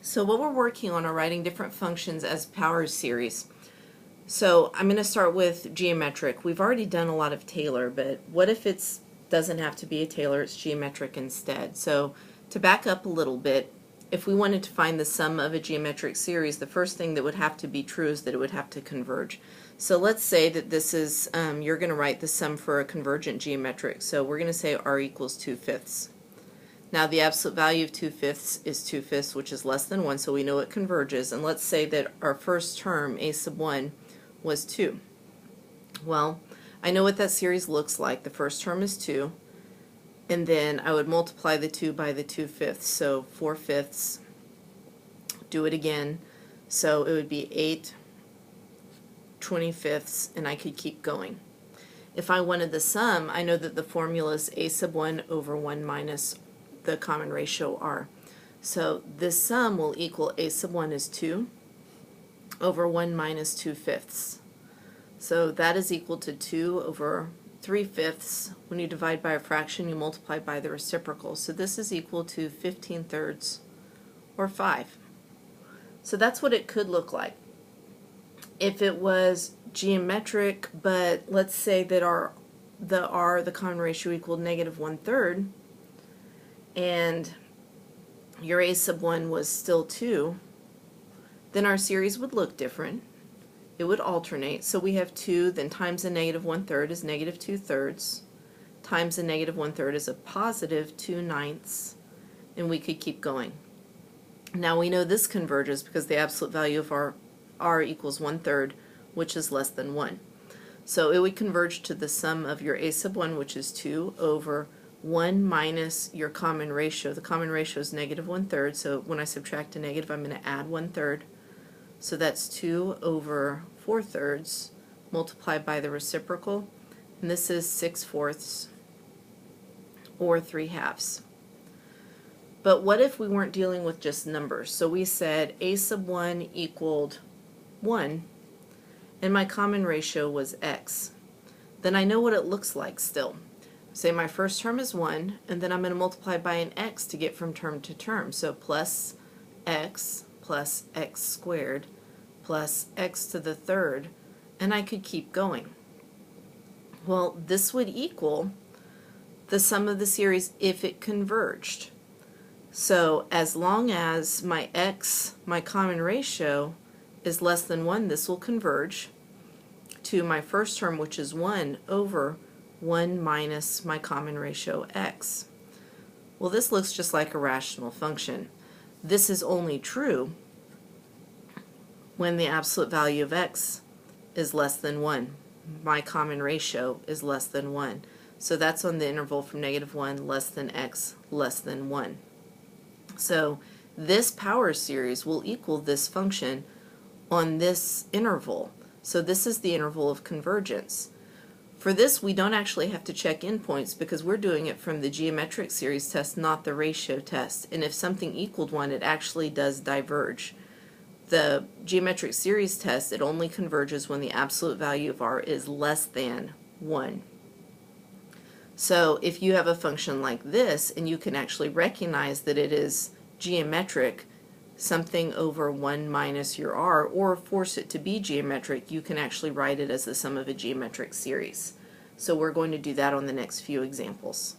So what we're working on are writing different functions as power series. So I'm going to start with geometric. We've already done a lot of Taylor, but what if it doesn't have to be a Taylor, it's geometric instead? So to back up a little bit, if we wanted to find the sum of a geometric series, the first thing that would have to be true is that it would have to converge. So let's say that this is, you're going to write the sum for a convergent geometric. So we're going to say r equals 2/5. Now the absolute value of 2/5 is 2/5, which is less than 1, so we know it converges. And let's say that our first term, a sub 1, was 2. Well, I know what that series looks like. The first term is 2, and then I would multiply the 2 by the 2/5, so 4/5. Do it again, so it would be 8 25ths, and I could keep going. If I wanted the sum, I know that the formula is a sub 1 over 1 minus the common ratio r. So this sum will equal a sub 1 is 2 over 1 minus 2/5. So that is equal to 2 over 3/5. When you divide by a fraction, you multiply by the reciprocal. So this is equal to 15/3 or 5. So that's what it could look like. If it was geometric, but let's say that the common ratio equaled -1/3, and your a sub 1 was still 2, then our series would look different. It would alternate. So we have 2, then times the -1/3 is -2/3, times the -1/3 is a positive 2/9, and we could keep going. Now we know this converges because the absolute value of our r equals 1/3, which is less than 1. So it would converge to the sum of your a sub 1, which is 2, over 1 minus your common ratio. The common ratio is -1/3, so when I subtract a negative, I'm going to add 1/3. So that's 2 over 4/3 multiplied by the reciprocal, and this is 6/4 or 3/2. But what if we weren't dealing with just numbers? So we said a sub 1 equaled 1, and my common ratio was x. Then I know what it looks like still. Say my first term is 1, and then I'm going to multiply by an x to get from term to term. So plus x squared plus x to the third, and I could keep going. Well, this would equal the sum of the series if it converged. So as long as my x, my common ratio, is less than 1, this will converge to my first term, which is 1 over 1 minus my common ratio x. Well, this looks just like a rational function. This is only true when the absolute value of x is less than 1. My common ratio is less than 1. So that's on the interval from -1 less than x less than 1. So this power series will equal this function on this interval. So this is the interval of convergence. For this, we don't actually have to check endpoints because we're doing it from the geometric series test, not the ratio test. And if something equaled 1, it actually does diverge. The geometric series test, it only converges when the absolute value of r is less than 1. So if you have a function like this and you can actually recognize that it is geometric, something over 1 minus your r, or force it to be geometric, you can actually write it as the sum of a geometric series. So we're going to do that on the next few examples.